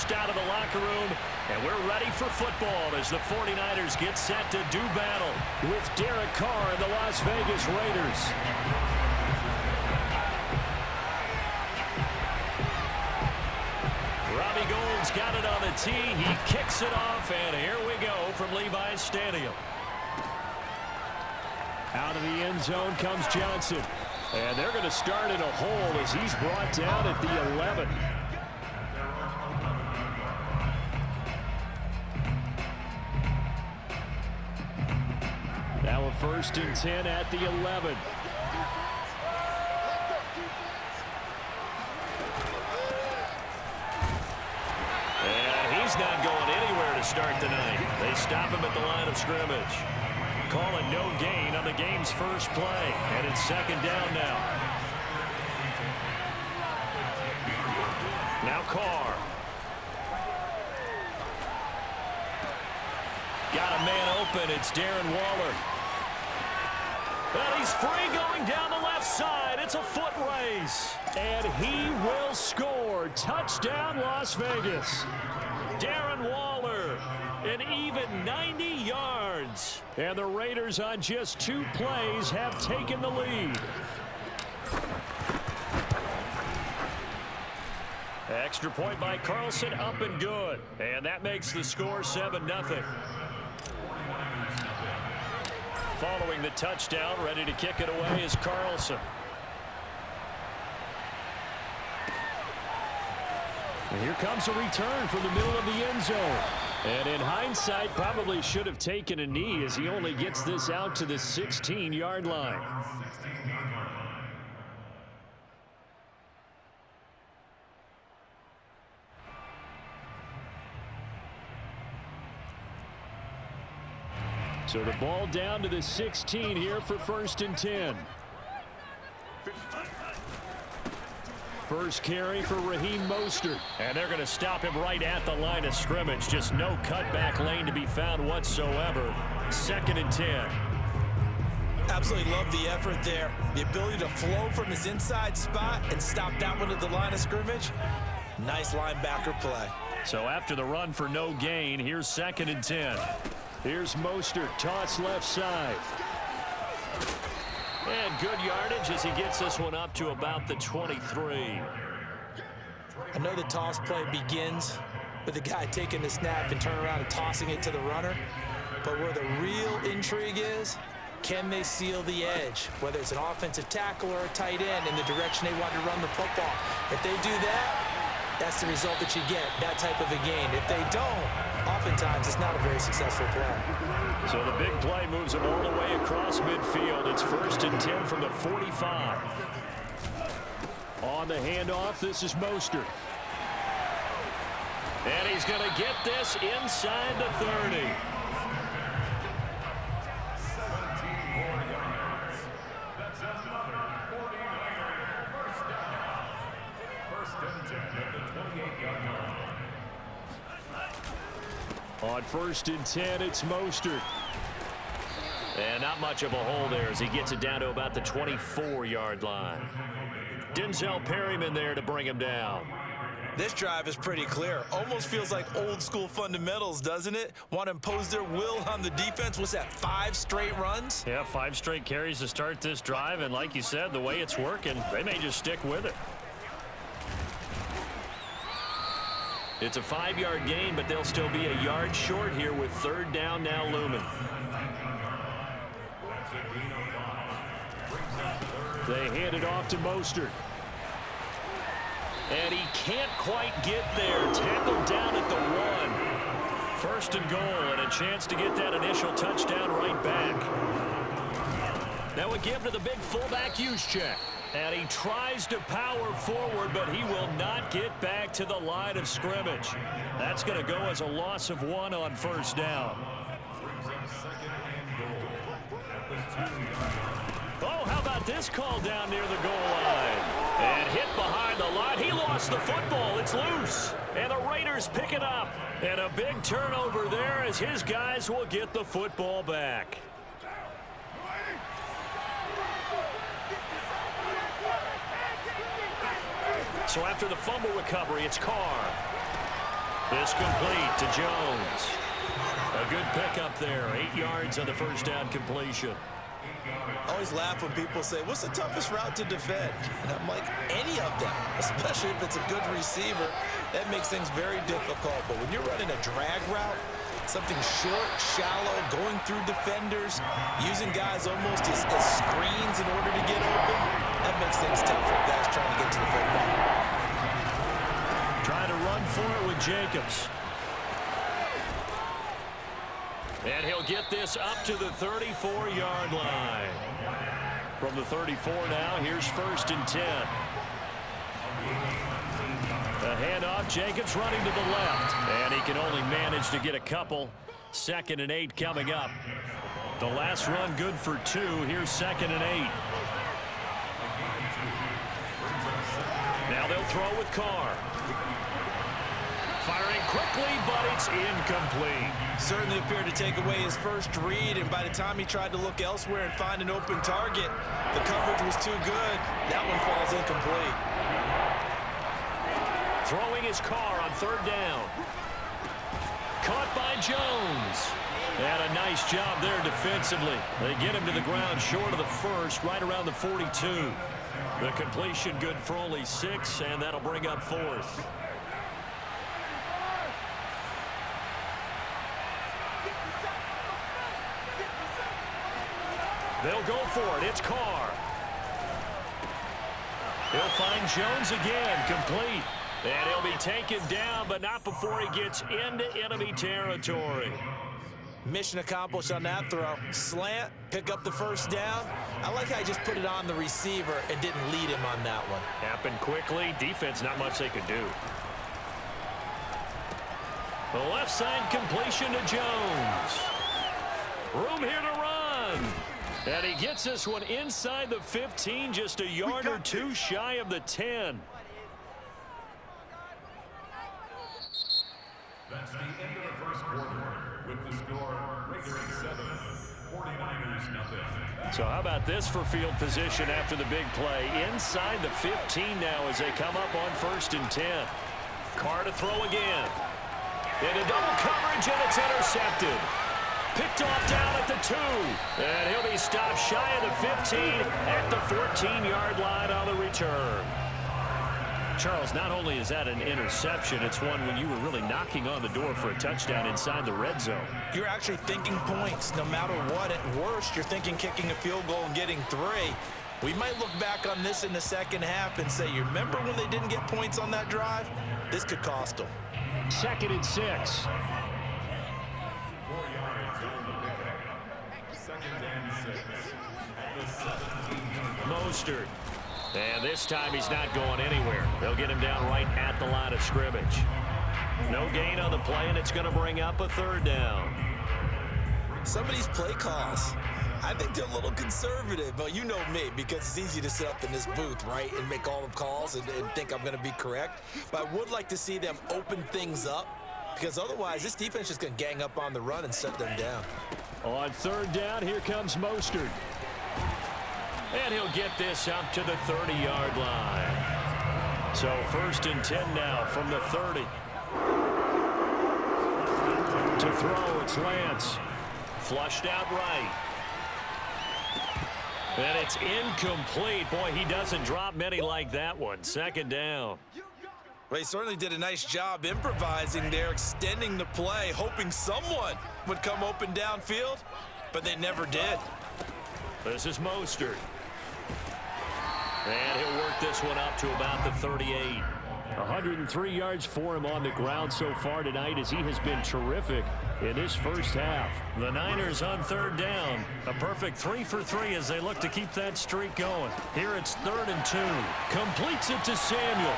dispersed out of the locker room, and we're ready for football as the 49ers get set to do battle with Derek Carr and the Las Vegas Raiders. Robbie Gould's got it on the tee. He kicks it off, and here we go from Levi's Stadium. Out of the end zone comes Johnson. And they're going to start in a hole as he's brought down at the 11. Now a 1st and 10 at the 11. And he's not going anywhere to start tonight. They stop him at the line of scrimmage. Call it no gain on the game's first play. And it's 2nd down now. Now Carr. Got a man open. It's Darren Waller. And he's free going down the left side. It's a foot race. And he will score. Touchdown, Las Vegas. Darren Waller. An even 90 yards. And the Raiders on just 2 plays have taken the lead. Extra point by Carlson, up and good. And that makes the score 7-0. Following the touchdown, ready to kick it away is Carlson. And here comes a return from the middle of the end zone. And in hindsight, probably should have taken a knee as he only gets this out to the 16-yard line. So the ball down to the 16 here for 1st and 10. First carry for Raheem Mostert. And they're going to stop him right at the line of scrimmage. Just no cutback lane to be found whatsoever. 2nd and 10. Absolutely love the effort there. The ability to flow from his inside spot and stop that one at the line of scrimmage. Nice linebacker play. So after the run for no gain, here's 2nd and 10. Here's Mostert, toss left side. And good yardage as he gets this one up to about the 23. I know the toss play begins with the guy taking the snap and turning around and tossing it to the runner. But where the real intrigue is, can they seal the edge? Whether it's an offensive tackle or a tight end in the direction they want to run the football. If they do that, that's the result that you get, that type of a gain. If they don't, oftentimes it's not a very successful play. So the big play moves them all the way across midfield. It's 1st and 10 from the 45. On the handoff, this is Mostert. And he's going to get this inside the 30. On 1st and 10, it's Mostert. And not much of a hole there as he gets it down to about the 24-yard line. Denzel Perryman there to bring him down. This drive is pretty clear. Almost feels like old school fundamentals, doesn't it? Want to impose their will on the defense. What's that, 5 straight runs? Yeah, 5 straight carries to start this drive. And like you said, the way it's working, they may just stick with it. It's a 5-yard gain, but they'll still be a yard short here with 3rd down now looming. They hand it off to Mostert. And he can't quite get there. Tackled down at the 1. 1st and goal, and a chance to get that initial touchdown right back. Now a give to the big fullback Juszczyk. And he tries to power forward, but he will not get back to the line of scrimmage. That's going to go as a loss of 1 on 1st down. Oh, how about this call down near the goal line? And hit behind the line. He lost the football. It's loose. And the Raiders pick it up. And a big turnover there as his guys will get the football back. So after the fumble recovery, it's Carr. This complete to Jones. A good pickup there. 8 yards on the first down completion. I always laugh when people say, what's the toughest route to defend? And I'm like, any of them, especially if it's a good receiver. That makes things very difficult. But when you're running a drag route, something short, shallow, going through defenders, using guys almost as screens in order to get open, that makes things tough for guys trying to get to the football. Trying to run for it with Jacobs. And he'll get this up to the 34-yard line. From the 34 now, here's 1st and 10. A handoff, Jacobs running to the left. And he can only manage to get a couple. 2nd and 8 coming up. The last run good for 2. Here's 2nd and 8. Now they'll throw with Carr. Firing quickly, but it's incomplete. Certainly appeared to take away his first read, and by the time he tried to look elsewhere and find an open target, the coverage was too good. That one falls incomplete. Throwing his Carr on 3rd down. Caught by Jones. And a nice job there defensively. They get him to the ground short of the first, right around the 42. The completion good for only 6, and that'll bring up 4th. They'll go for it. It's Carr. He'll find Jones again, complete. And he'll be taken down, but not before he gets into enemy territory. Mission accomplished on that throw. Slant, pick up the first down. I like how he just put it on the receiver and didn't lead him on that one. Happened quickly. Defense, not much they could do. The left side completion to Jones. Room here to run. And he gets this one inside the 15, just a yard or 2 shy of the 10. That's the end of the first quarter with the score Raiders 7, 49ers nothing. So how about this for field position after the big play? Inside the 15 now as they come up on 1st and 10. Carr to throw again. Into double coverage, and it's intercepted. Picked off down at the 2. And he'll be stopped shy of the 15 at the 14-yard line on the return. Charles, not only is that an interception, it's one when you were really knocking on the door for a touchdown inside the red zone. You're actually thinking points no matter what. At worst, you're thinking kicking a field goal and getting 3. We might look back on this in the second half and say, you remember when they didn't get points on that drive? This could cost them. 2nd and 6. 4 yards on the pickup. 2nd and 6. Mostert. And this time he's not going anywhere. They'll get him down right at the line of scrimmage. No gain on the play, and it's going to bring up a 3rd down. Some of these play calls, I think they're a little conservative, but you know me, because it's easy to sit up in this booth, right, and make all the calls and think I'm going to be correct. But I would like to see them open things up, because otherwise this defense is just going to gang up on the run and set them down. On 3rd down, here comes Mostert. And he'll get this up to the 30-yard line. So 1st and 10 now from the 30. To throw, it's Lance. Flushed out right. And it's incomplete. Boy, he doesn't drop many like that one. 2nd down. Well, he certainly did a nice job improvising there, extending the play, hoping someone would come open downfield, but they never did. This is Mostert. And he'll work this one up to about the 38. 103 yards for him on the ground so far tonight as he has been terrific in his first half. The Niners on 3rd down. A perfect 3 for 3 as they look to keep that streak going. Here it's 3rd and 2. Completes it to Samuel.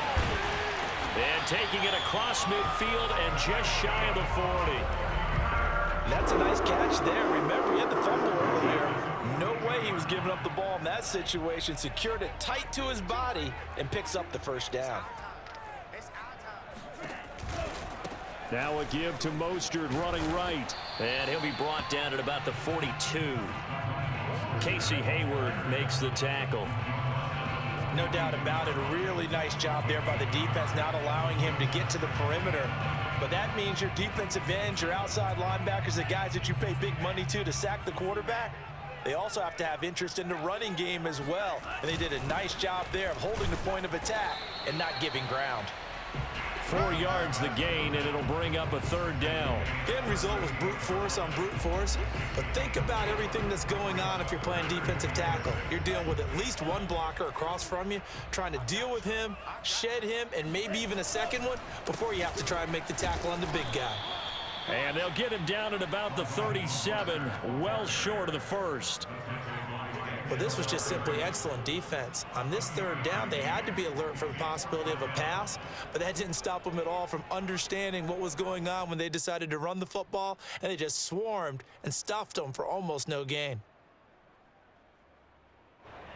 And taking it across midfield and just shy of the 40. That's a nice catch there. Remember, he had the fumble earlier. No way he was giving up the ball in that situation. Secured it tight to his body and picks up the 1st down. Now a give to Mostert running right. And he'll be brought down at about the 42. Casey Hayward makes the tackle. No doubt about it. A really nice job there by the defense, not allowing him to get to the perimeter. But that means your defensive ends, your outside linebackers, the guys that you pay big money to sack the quarterback, they also have to have interest in the running game as well. And they did a nice job there of holding the point of attack and not giving ground. 4 yards the gain, and it'll bring up a 3rd down. The end result was brute force on brute force. But think about everything that's going on if you're playing defensive tackle. You're dealing with at least one blocker across from you, trying to deal with him, shed him, and maybe even a second one before you have to try and make the tackle on the big guy. And they'll get him down at about the 37, well short of the first. Well, this was just simply excellent defense. On this 3rd down, they had to be alert for the possibility of a pass, but that didn't stop them at all from understanding what was going on when they decided to run the football, and they just swarmed and stuffed them for almost no gain.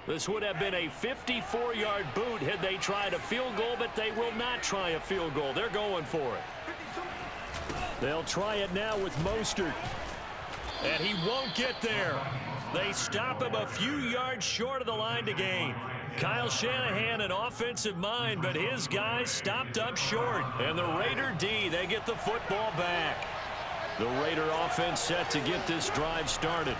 This would have been a 54-yard boot had they tried a field goal, but they will not try a field goal. They're going for it. They'll try it now with Mostert. And he won't get there. They stop him a few yards short of the line to gain. Kyle Shanahan, an offensive mind, but his guys stopped up short. And the Raider D, they get the football back. The Raider offense set to get this drive started.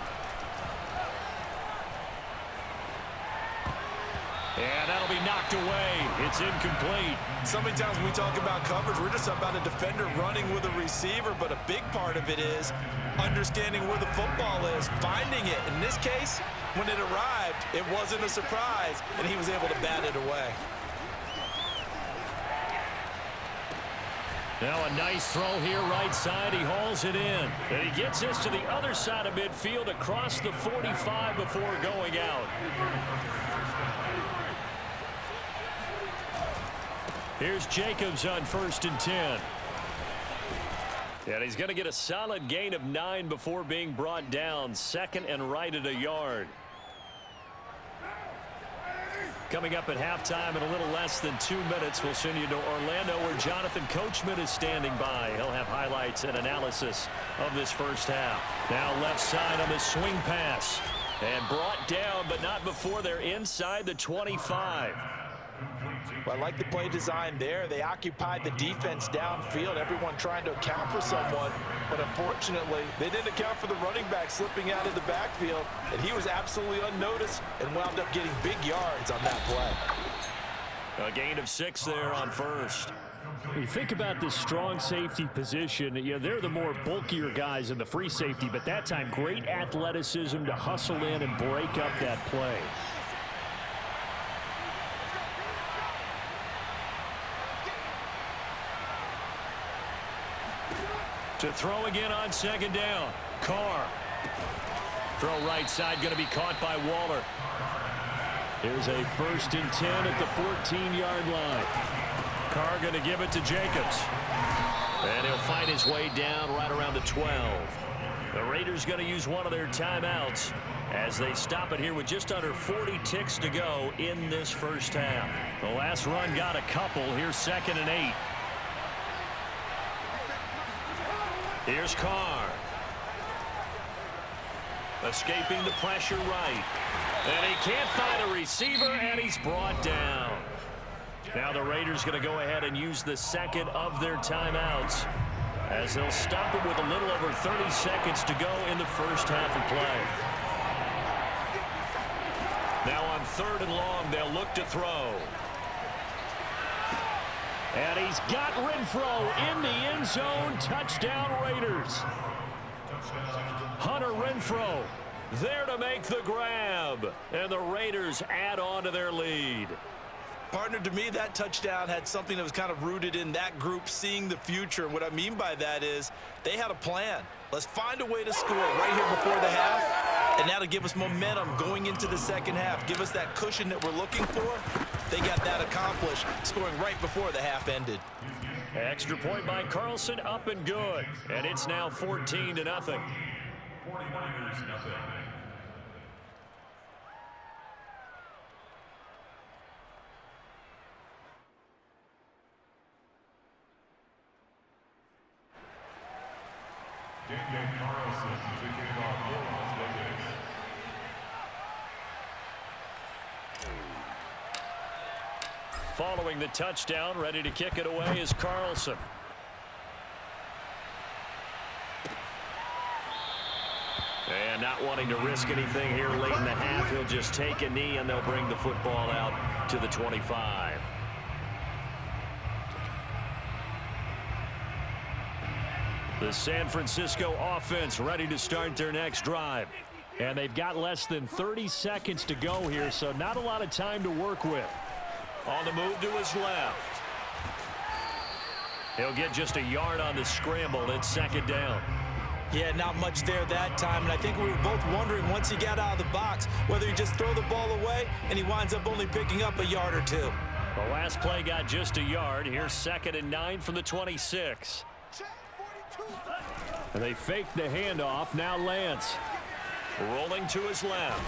And that'll be knocked away. It's incomplete. So many times when we talk about coverage, we're just about a defender running with a receiver, but a big part of it is understanding where the football is, finding it. In this case, when it arrived, it wasn't a surprise, and he was able to bat it away. Now a nice throw here right side. He hauls it in. And he gets this to the other side of midfield across the 45 before going out. Here's Jacobs on 1st and 10. And he's going to get a solid gain of 9 before being brought down. 2nd and right at a yard. Coming up at halftime in a little less than 2 minutes, we'll send you to Orlando where Jonathan Coachman is standing by. He'll have highlights and analysis of this first half. Now left side on the swing pass. And brought down, but not before they're inside the 25. Well, I like the play design there. They occupied the defense downfield, everyone trying to account for someone. But unfortunately, they didn't account for the running back slipping out of the backfield, and he was absolutely unnoticed and wound up getting big yards on that play. A gain of 6 there on 1st. When you think about this strong safety position, they're the more bulkier guys in the free safety, but that time great athleticism to hustle in and break up that play. To throw again on 2nd down. Carr. Throw right side, going to be caught by Waller. Here's a 1st and 10 at the 14-yard line. Carr going to give it to Jacobs. And he'll find his way down right around the 12. The Raiders going to use one of their timeouts as they stop it here with just under 40 ticks to go in this first half. The last run got a couple. Here's 2nd and 8. Here's Carr. Escaping the pressure right. And he can't find a receiver, and he's brought down. Now the Raiders going to go ahead and use the 2nd of their timeouts as they'll stop it with a little over 30 seconds to go in the first half of play. Now on 3rd and long, they'll look to throw. And he's got Renfro in the end zone. Touchdown, Raiders. Hunter Renfro there to make the grab. And the Raiders add on to their lead. Partner, to me, that touchdown had something that was kind of rooted in that group seeing the future. What I mean by that is they had a plan. Let's find a way to score right here before the half, and that'll give us momentum going into the second half. Give us that cushion that we're looking for. They got that accomplished, scoring right before the half ended. Extra point by Carlson, up and good. And it's now 14-0. 49ers, 0. Daniel Carlson to kick off for Las Vegas. Following the touchdown, ready to kick it away is Carlson. And not wanting to risk anything here late in the half, he'll just take a knee and they'll bring the football out to the 25. The San Francisco offense ready to start their next drive. And they've got less than 30 seconds to go here, so not a lot of time to work with. On the move to his left. He'll get just a yard on the scramble. It's second down. Yeah, not much there that time, and I think we were both wondering once he got out of the box whether he just throw the ball away and he winds up only picking up a yard or two. The last play got just a yard. Here's 2nd and 9 from the 26. And they fake the handoff. Now Lance. Rolling to his left.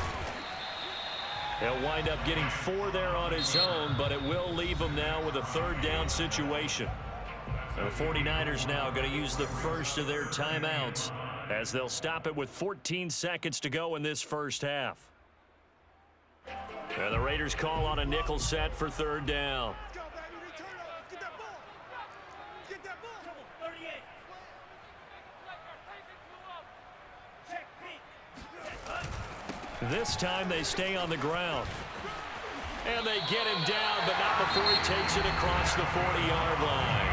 He'll wind up getting 4 there on his own, but it will leave him now with a 3rd down situation. The 49ers now going to use the first of their timeouts as they'll stop it with 14 seconds to go in this first half. And the Raiders call on a nickel set for 3rd down. This time they stay on the ground. And they get him down, but not before he takes it across the 40-yard line.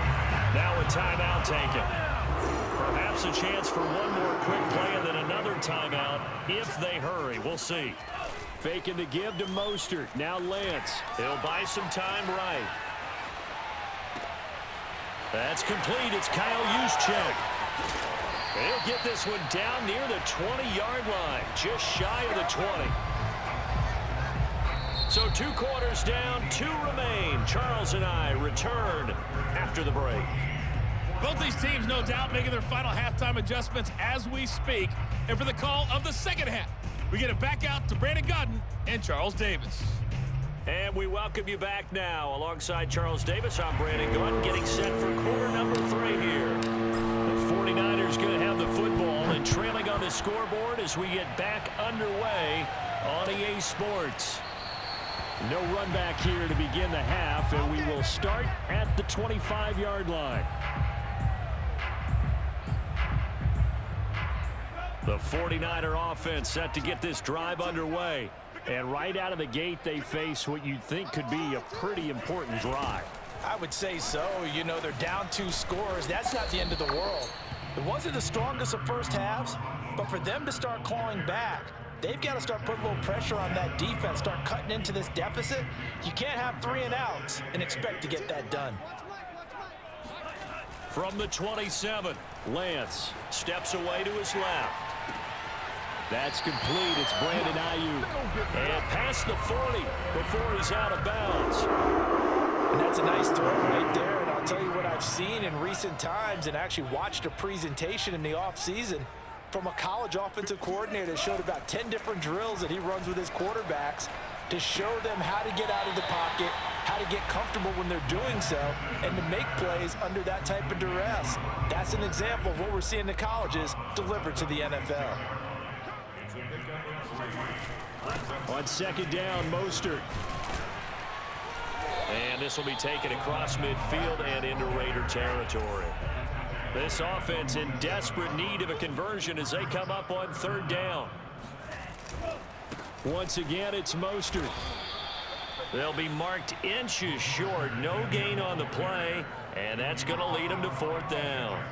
Now a timeout taken. Perhaps a chance for one more quick play and then another timeout if they hurry. We'll see. Faking the give to Mostert. Now Lance. He'll buy some time right. That's complete. It's Kyle Juszczyk. He'll get this one down near the 20-yard line, just shy of the 20. So 2 quarters down, 2 remain. Charles and I return after the break. Both these teams, no doubt, making their final halftime adjustments as we speak. And for the call of the second half, we get it back out to Brandon Gaudin and Charles Davis. And we welcome you back now. Alongside Charles Davis, I'm Brandon Gaudin, getting set for quarter number 3 here. The 49ers going to have the football and trailing on the scoreboard as we get back underway on EA Sports. No run back here to begin the half, and we will start at the 25-yard line. The 49er offense set to get this drive underway. And right out of the gate, they face what you'd think could be a pretty important drive. I would say so. You know, they're down 2 scores. That's not the end of the world. It wasn't the strongest of first halves, but for them to start clawing back, they've got to start putting a little pressure on that defense, start cutting into this deficit. You can't have 3 and outs and expect to get that done. From the 27, Lance steps away to his left. That's complete. It's Brandon Ayuk. And past the 40 before he's out of bounds. And that's a nice throw right there. And I'll tell you what I've seen in recent times and actually watched a presentation in the offseason from a college offensive coordinator that showed about 10 different drills that he runs with his quarterbacks to show them how to get out of the pocket, how to get comfortable when they're doing so, and to make plays under that type of duress. That's an example of what we're seeing in the colleges delivered to the NFL. On 2nd down, Mostert. And this will be taken across midfield and into Raider territory. This offense in desperate need of a conversion as they come up on 3rd down. Once again, it's Mostert. They'll be marked inches short. No gain on the play, and that's going to lead them to 4th down.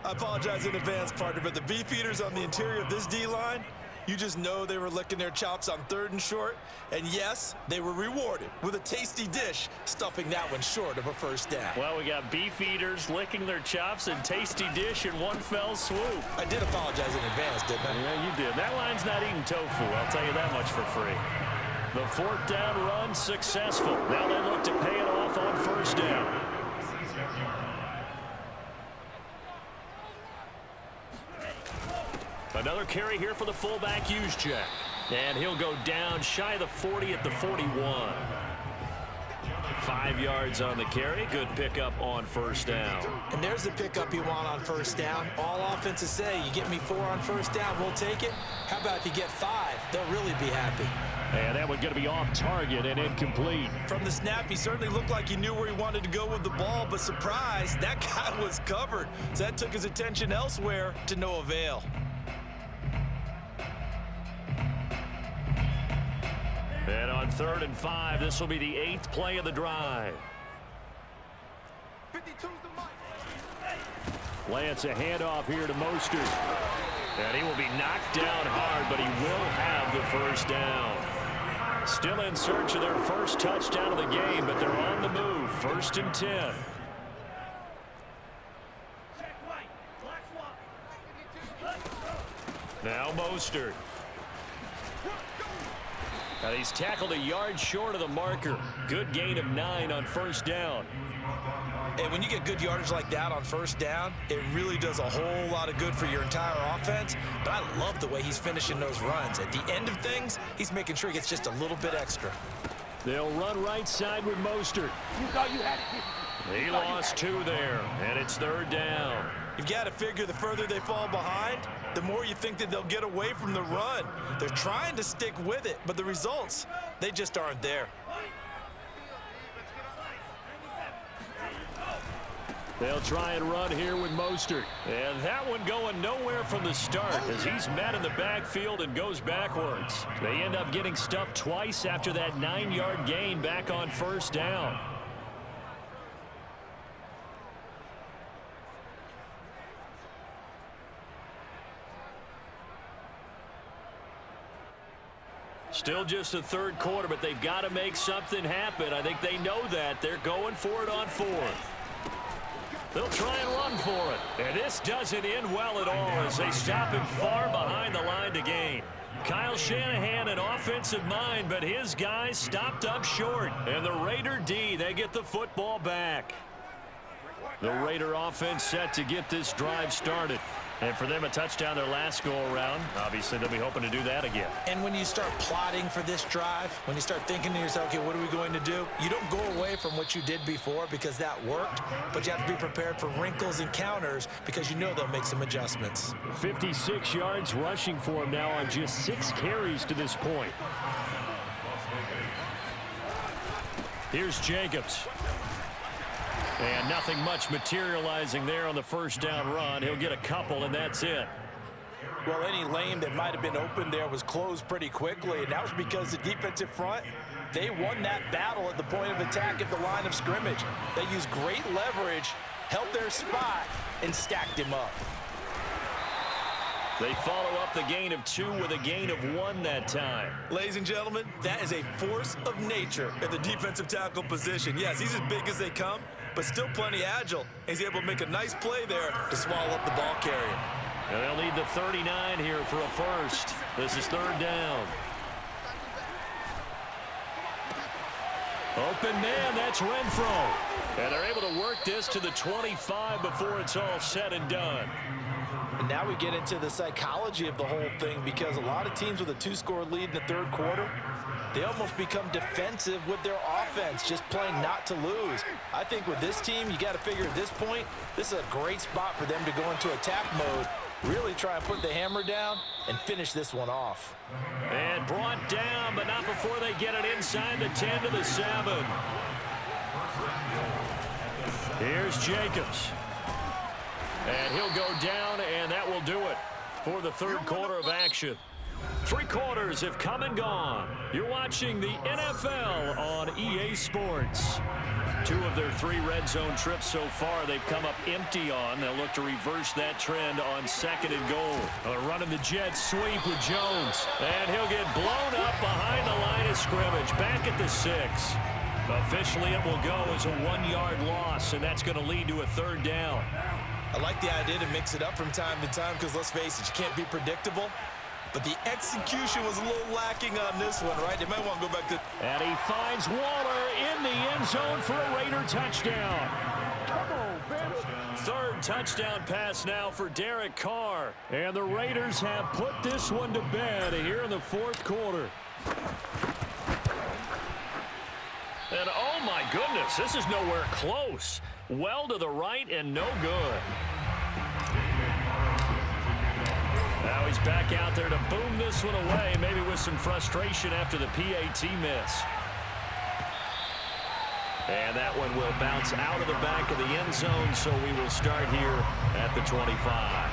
I apologize in advance, partner, but the beefeaters on the interior of this D-line, you just know they were licking their chops on 3rd and short. And yes, they were rewarded with a tasty dish, stuffing that one short of a 1st down. Well, we got beef eaters licking their chops and tasty dish in one fell swoop. I did apologize in advance, didn't I? Yeah, you did. That line's not eating tofu, I'll tell you that much for free. The 4th down run successful. Now they look to pay it off on 1st down. Another carry here for the fullback, Juszczyk. And he'll go down shy of the 40 at the 41. 5 yards on the carry. Good pickup on 1st down. And there's the pickup you want on 1st down. All offenses say, you get me 4 on 1st down, we'll take it. How about if you get 5? They'll really be happy. And that one's going to be off target and incomplete. From the snap, he certainly looked like he knew where he wanted to go with the ball, but surprise, that guy was covered. So that took his attention elsewhere to no avail. And on 3rd and 5, this will be the 8th play of the drive. Lance, a handoff here to Mostert. And he will be knocked down hard, but he will have the first down. Still in search of their first touchdown of the game, but they're on the move. 1st and 10. Now Mostert. Now he's tackled a yard short of the marker. Good gain of 9 on 1st down. And when you get good yardage like that on 1st down, it really does a whole lot of good for your entire offense. But I love the way he's finishing those runs. At the end of things, he's making sure he gets just a little bit extra. They'll run right side with Mostert. You thought you had it. He lost 2 there, and it's 3rd down. You've got to figure the further they fall behind, the more you think that they'll get away from the run. They're trying to stick with it, but the results, they just aren't there. They'll try and run here with Mostert. And that one going nowhere from the start as he's met in the backfield and goes backwards. They end up getting stuffed twice after that 9-yard gain back on 1st down. Still just the 3rd quarter, but they've got to make something happen. I think they know that. They're going for it on 4th. They'll try and run for it. And this doesn't end well at all as they stop him far behind the line to gain. Kyle Shanahan, an offensive mind, but his guys stopped up short. And the Raider D, they get the football back. The Raider offense set to get this drive started. And for them, a touchdown their last go-around. Obviously, they'll be hoping to do that again. And when you start plotting for this drive, when you start thinking to yourself, okay, what are we going to do? You don't go away from what you did before because that worked, but you have to be prepared for wrinkles and counters because you know they'll make some adjustments. 56 yards rushing for him now on just 6 carries to this point. Here's Jacobs. And nothing much materializing there on the 1st down run. He'll get a couple, and that's it. Well, any lane that might have been open there was closed pretty quickly, and that was because the defensive front, they won that battle at the point of attack at the line of scrimmage. They used great leverage, held their spot, and stacked him up. They follow up the gain of 2 with a gain of 1 that time. Ladies and gentlemen, that is a force of nature at the defensive tackle position. Yes, he's as big as they come, but still plenty agile. He's able to make a nice play there to swallow up the ball carrier. And they'll need the 39 here for a first. This is 3rd down. Open man, that's Renfro. And they're able to work this to the 25 before it's all said and done. And now we get into the psychology of the whole thing because a lot of teams with a 2-score lead in the 3rd quarter, they almost become defensive with their offense, just playing not to lose. I think with this team, you got to figure at this point, this is a great spot for them to go into attack mode, really try and put the hammer down and finish this one off. And brought down, but not before they get it inside the 10 to the 7. Here's Jacobs. And he'll go down, and that will do it for the 3rd quarter of action. 3 quarters have come and gone. You're watching the NFL on EA Sports. 2 of their 3 red zone trips so far they've come up empty on. They'll look to reverse that trend on 2nd and goal. Running the jet sweep with Jones. And he'll get blown up behind the line of scrimmage. Back at the 6. Officially, it will go as a 1-yard loss, and that's going to lead to a 3rd down. I like the idea to mix it up from time to time because, let's face it, you can't be predictable. But the execution was a little lacking on this one, right? They might want to go back to... And he finds Waller in the end zone for a Raider touchdown. Come on, baby. 3rd touchdown pass now for Derek Carr. And the Raiders have put this one to bed here in the 4th quarter. And oh my goodness, this is nowhere close. Well to the right and no good. Now he's back out there to boom this one away, maybe with some frustration after the PAT miss. And that one will bounce out of the back of the end zone, so we will start here at the 25.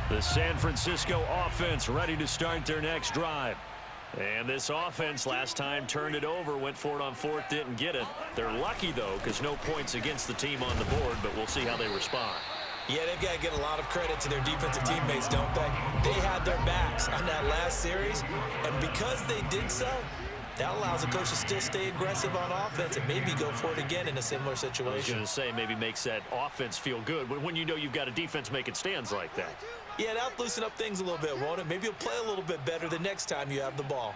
The San Francisco offense ready to start their next drive. And this offense last time turned it over, went for it on fourth, didn't get it. They're lucky, though, because no points against the team on the board, but we'll see how they respond. Yeah, they've got to get a lot of credit to their defensive teammates, don't they? They had their backs on that last series, and because they did so, that allows the coach to still stay aggressive on offense and maybe go for it again in a similar situation. I was going to say maybe makes that offense feel good when you know you've got a defense making stands like that. Yeah, that'll loosen up things a little bit, won't it? Maybe you'll play a little bit better the next time you have the ball.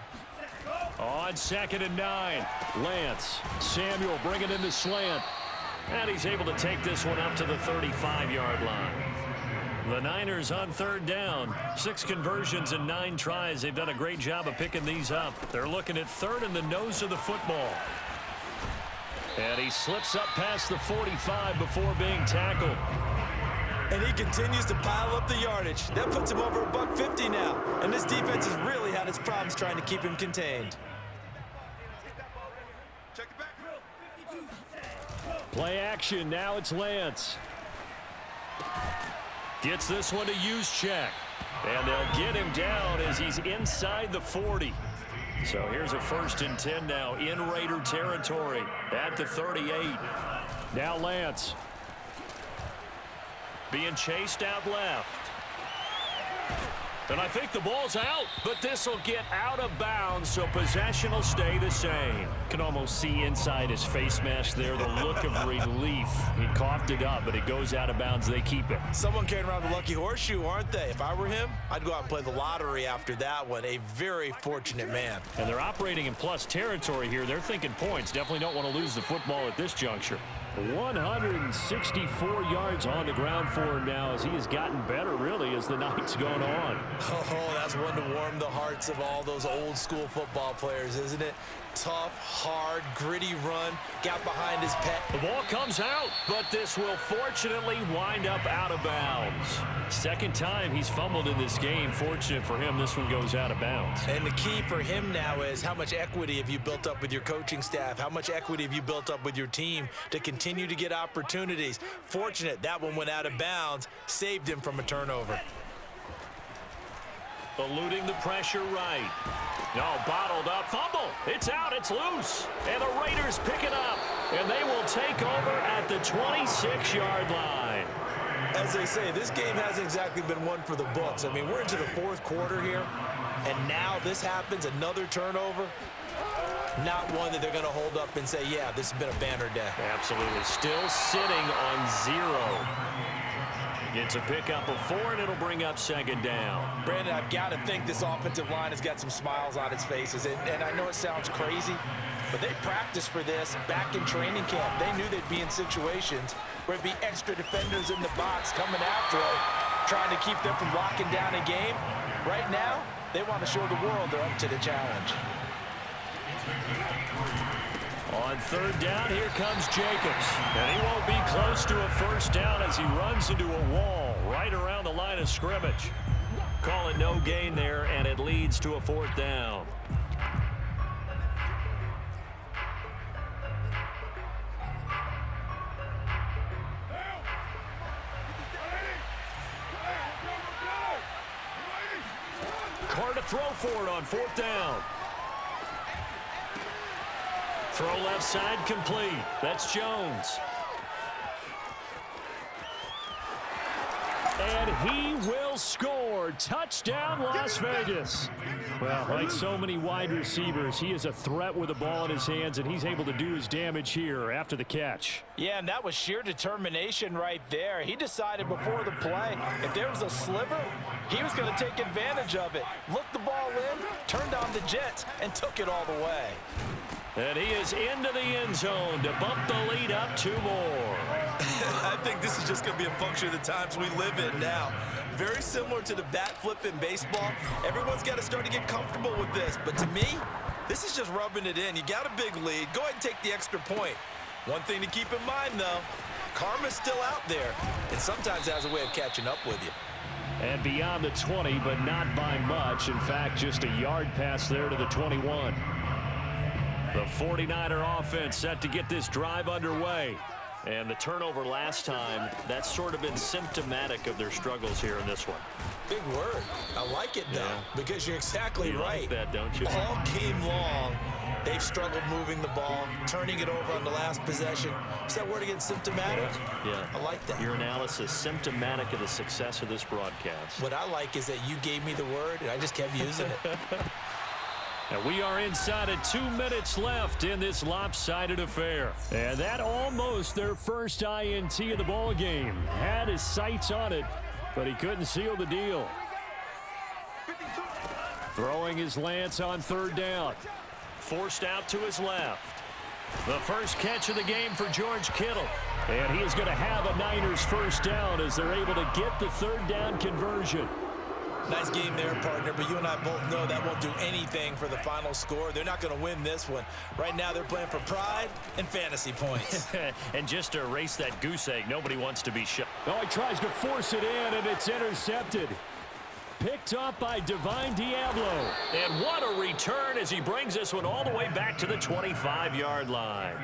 On 2nd and 9, Lance. Samuel bringing in the slant. And he's able to take this one up to the 35-yard line. The Niners on 3rd down. 6 conversions and 9 tries. They've done a great job of picking these up. They're looking at 3rd and the nose of the football. And he slips up past the 45 before being tackled. And he continues to pile up the yardage. That puts him over $150 now. And this defense has really had its problems trying to keep him contained. Play action. Now it's Lance. Gets this one to Juszczyk. And they'll get him down as he's inside the 40. So here's a 1st and 10 now in Raider territory at the 38. Now Lance. Being chased out left. And I think the ball's out, but this will get out of bounds, so possession will stay the same. Can almost see inside his face mask there, the look of relief. He coughed it up, but it goes out of bounds. They keep it. Someone carrying around the lucky horseshoe, aren't they? If I were him, I'd go out and play the lottery after that one. A very fortunate man. And they're operating in plus territory here. They're thinking points. Definitely don't want to lose the football at this juncture. 164 yards on the ground for him now as he has gotten better, really, as the night's gone on. Oh, that's one to warm the hearts of all those old school football players, isn't it? Tough, hard, gritty run, got behind his pet. The ball comes out, but this will fortunately wind up out of bounds. 2nd time he's fumbled in this game. Fortunate for him, this one goes out of bounds. And the key for him now is how much equity have you built up with your coaching staff? How much equity have you built up with your team to continue to get opportunities? Fortunate that one went out of bounds, saved him from a turnover. Eluding the pressure right. No, bottled up. Fumble. It's out. It's loose. And the Raiders pick it up. And they will take over at the 26-yard line. As they say, this game hasn't exactly been one for the books. I mean, we're into the 4th quarter here. And now this happens, another turnover. Not one that they're going to hold up and say, yeah, this has been a banner day. Absolutely. Still sitting on 0. It's a pickup of 4, and it'll bring up 2nd down. Brandon, I've got to think this offensive line has got some smiles on its faces. And I know it sounds crazy, but they practiced for this back in training camp. They knew they'd be in situations where it'd be extra defenders in the box coming after them, trying to keep them from locking down a game. Right now, they want to show the world they're up to the challenge. On 3rd down, here comes Jacobs. And he won't be close to a 1st down as he runs into a wall right around the line of scrimmage. Call it no gain there, and it leads to a 4th down. Carr to throw for it on 4th down. Throw left side complete. That's Jones. And he will score. Touchdown, Las Vegas. Well, like so many wide receivers, he is a threat with the ball in his hands, and he's able to do his damage here after the catch. Yeah, and that was sheer determination right there. He decided before the play, if there was a sliver, he was going to take advantage of it. Looked the ball in, turned on the jets, and took it all the way. And he is into the end zone to bump the lead up 2 more. I think this is just going to be a function of the times we live in now. Very similar to the bat flip in baseball. Everyone's got to start to get comfortable with this. But to me, this is just rubbing it in. You got a big lead. Go ahead and take the extra point. One thing to keep in mind, though, karma's still out there, and sometimes has a way of catching up with you. And beyond the 20, but not by much. In fact, just a yard pass there to the 21. The 49er offense set to get this drive underway. And the turnover last time, that's sort of been symptomatic of their struggles here in this one. Big word. I like it, though, because you're exactly right. You like that, don't you? All game long, they've struggled moving the ball, turning it over on the last possession. Is that word again, symptomatic? Yeah. I like that. Your analysis, symptomatic of the success of this broadcast. What I like is that you gave me the word, and I just kept using it. And we are inside of 2 minutes left in this lopsided affair. And that almost their first INT of the ball game. Had his sights on it, but he couldn't seal the deal. Throwing his Lance on 3rd down. Forced out to his left. The first catch of the game for George Kittle. And he is going to have a Niners first down as they're able to get the 3rd down conversion. Nice game there, partner, but you and I both know that won't do anything for the final score. They're not going to win this one. Right now, they're playing for pride and fantasy points. And just to erase that goose egg, nobody wants to be shot. Oh, he tries to force it in, and it's intercepted. Picked up by Divine Diablo. And what a return as he brings this one all the way back to the 25-yard line.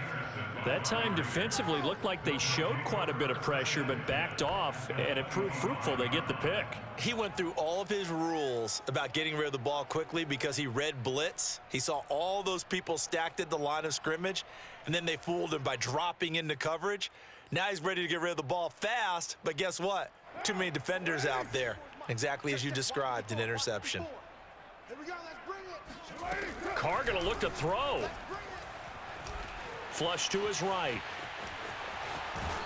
That time defensively looked like they showed quite a bit of pressure but backed off, and it proved fruitful. They get the pick. He went through all of his rules about getting rid of the ball quickly because he read blitz. He saw all those people stacked at the line of scrimmage, and then they fooled him by dropping into coverage. Now he's ready to get rid of the ball fast, but guess what? Too many defenders out there. Exactly as you described, an interception. Carr going to look to throw. Flush to his right.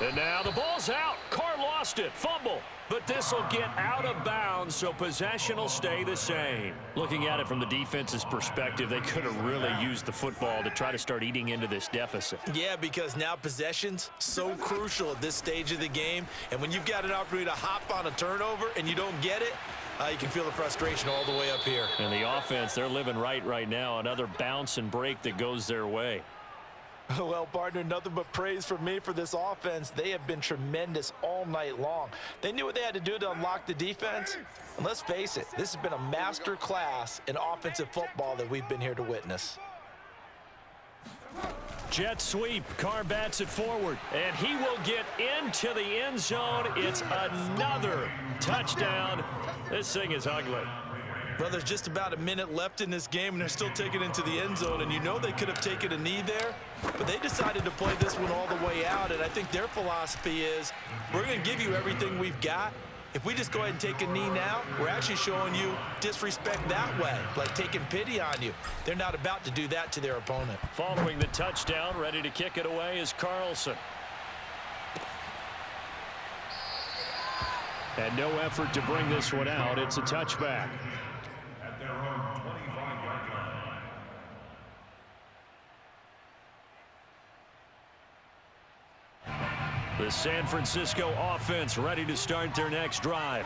And now the ball's out. Carr lost it. Fumble. But this will get out of bounds, so possession will stay the same. Looking at it from the defense's perspective, they could have really used the football to try to start eating into this deficit. Yeah, because now possession's so crucial at this stage of the game. And when you've got an opportunity to hop on a turnover and you don't get it, you can feel the frustration all the way up here. And the offense, they're living right now. Another bounce and break that goes their way. Well, partner, nothing but praise from me for this offense. They have been tremendous all night long. They knew what they had to do to unlock the defense. And let's face it, this has been a master class in offensive football that we've been here to witness. Jet sweep. Carr bats it forward. And he will get into the end zone. It's another touchdown. This thing is ugly. Well, there's just about a minute left in this game, and they're still taking it into the end zone. And you know they could have taken a knee there, but they decided to play this one all the way out. And I think their philosophy is, we're going to give you everything we've got. If we just go ahead and take a knee now, we're actually showing you disrespect that way, like taking pity on you. They're not about to do that to their opponent. Following the touchdown, ready to kick it away is Carlson. And no effort to bring this one out. It's a touchback. At their own 25-yard line. The San Francisco offense ready to start their next drive.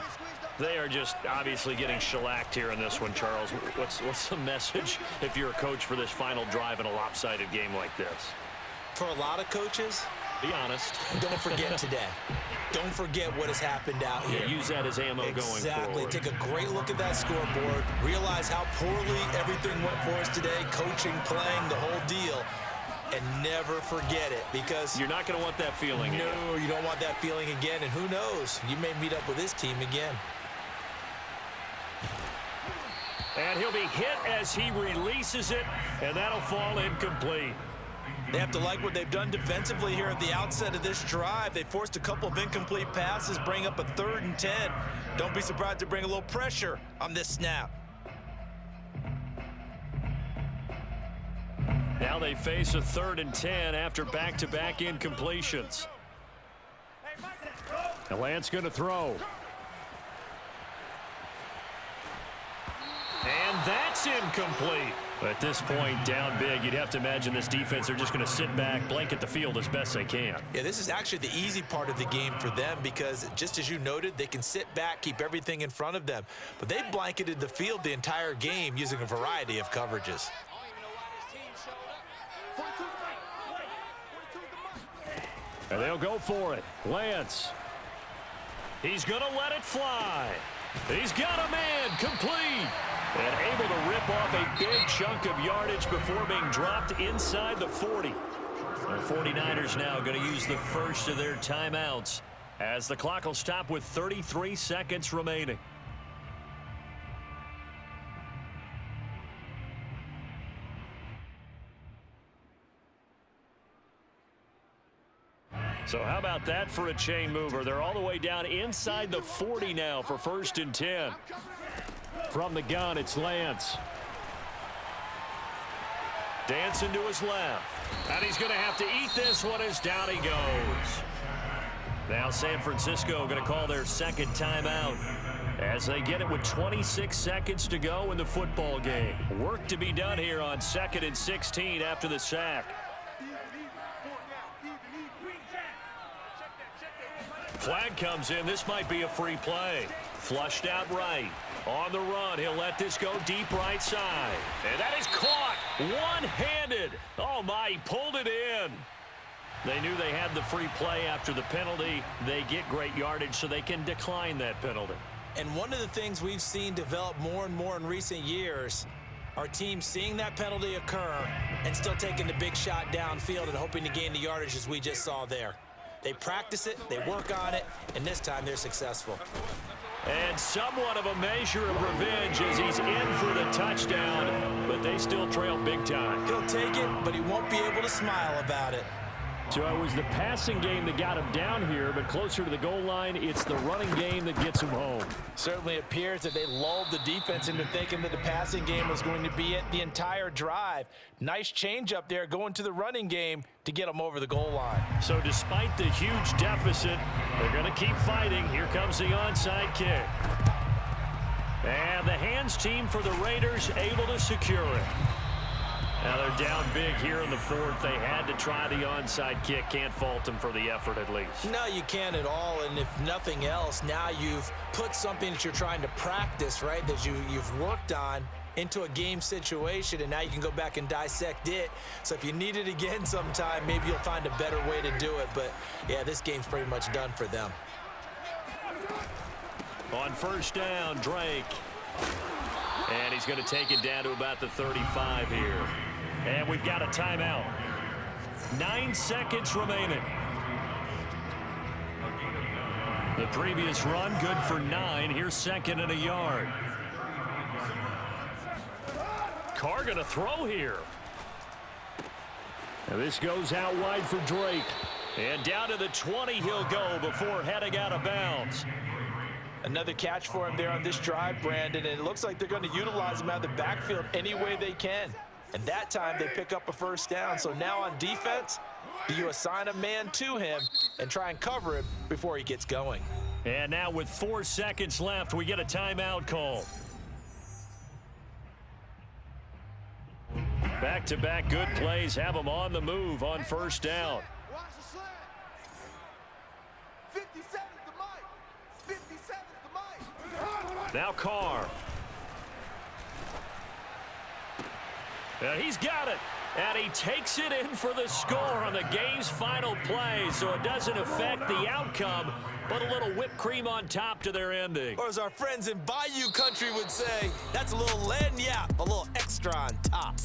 They are just obviously getting shellacked here in this one, Charles. What's the message if you're a coach for this final drive in a lopsided game like this? For a lot of coaches, be honest. Don't forget today. Don't forget what has happened out here. Yeah, use that as ammo going forward. Exactly. Take a great look at that scoreboard. Realize how poorly everything went for us today. Coaching, playing, the whole deal. And never forget it, because you're not going to want that feeling again. No, you don't want that feeling again. And who knows? You may meet up with this team again. And he'll be hit as he releases it, and that'll fall incomplete. They have to like what they've done defensively here at the outset of this drive. They forced a couple of incomplete passes, bring up a 3rd and 10. Don't be surprised to bring a little pressure on this snap. Now they face a 3rd and 10 after back-to-back incompletions. And Lance going to throw. And that's incomplete. At this point, down big, you'd have to imagine this defense are just going to sit back, blanket the field as best they can. Yeah, this is actually the easy part of the game for them because, just as you noted, they can sit back, keep everything in front of them. But they've blanketed the field the entire game using a variety of coverages. And they'll go for it. Lance. He's going to let it fly. He's got a man, complete. And able to rip off a big chunk of yardage before being dropped inside the 40. The 49ers now going to use the first of their timeouts as the clock will stop with 33 seconds remaining. So how about that for a chain mover? They're all the way down inside the 40 now for 1st and 10. From the gun, it's Lance. Dancing to his left. And he's going to have to eat this one as down he goes. Now San Francisco going to call their second timeout as they get it with 26 seconds to go in the football game. Work to be done here on 2nd and 16 after the sack. Flag comes in. This might be a free play. Flushed out right. On the run, he'll let this go deep right side. And that is caught one-handed. Oh, my, he pulled it in. They knew they had the free play after the penalty. They get great yardage, so they can decline that penalty. And one of the things we've seen develop more and more in recent years are teams seeing that penalty occur and still taking the big shot downfield and hoping to gain the yardage as we just saw there. They practice it, they work on it, and this time they're successful. And somewhat of a measure of revenge as he's in for the touchdown, but they still trail big time. He'll take it, but he won't be able to smile about it. So it was the passing game that got him down here, but closer to the goal line, it's the running game that gets him home. Certainly appears that they lulled the defense into thinking that the passing game was going to be it the entire drive. Nice change up there going to the running game to get them over the goal line. So despite the huge deficit, they're going to keep fighting. Here comes the onside kick. And the hands team for the Raiders able to secure it. Now they're down big here in the 4th. They had to try the onside kick. Can't fault them for the effort at least. No, you can't at all. And if nothing else, now you've put something that you're trying to practice, right, that you've worked on into a game situation, and now you can go back and dissect it. So if you need it again sometime, maybe you'll find a better way to do it. But, yeah, this game's pretty much done for them. On 1st down, Drake. And he's going to take it down to about the 35 here. And we've got a timeout. 9 seconds remaining. The previous run, good for 9. Here's 2nd and a yard. Carr going to throw here. And this goes out wide for Drake. And down to the 20 he'll go before heading out of bounds. Another catch for him there on this drive, Brandon, and it looks like they're going to utilize him out of the backfield any way they can. And that time they pick up a 1st down. So now on defense, do you assign a man to him and try and cover him before he gets going? And now with 4 seconds left, we get a timeout call. Back-to-back good plays have them on the move on 1st down. Watch the slant. 57's the mic. 57's the mic. Now Carr. He's got it. And he takes it in for the score on the game's final play, so it doesn't affect the outcome, but a little whipped cream on top to their ending. Or as our friends in Bayou country would say, that's a little lagniappe, a little extra on top.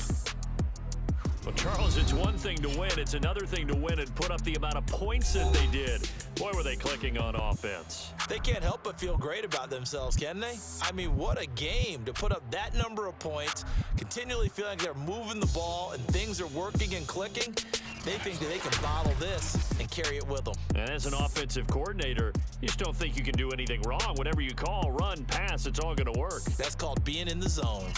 Well, Charles, it's one thing to win. It's another thing to win and put up the amount of points that they did. Boy, were they clicking on offense. They can't help but feel great about themselves, can they? I mean, what a game to put up that number of points, continually feeling like they're moving the ball and things are working and clicking. They think that they can bottle this and carry it with them. And as an offensive coordinator, you just don't think you can do anything wrong. Whatever you call, run, pass, it's all going to work. That's called being in the zone.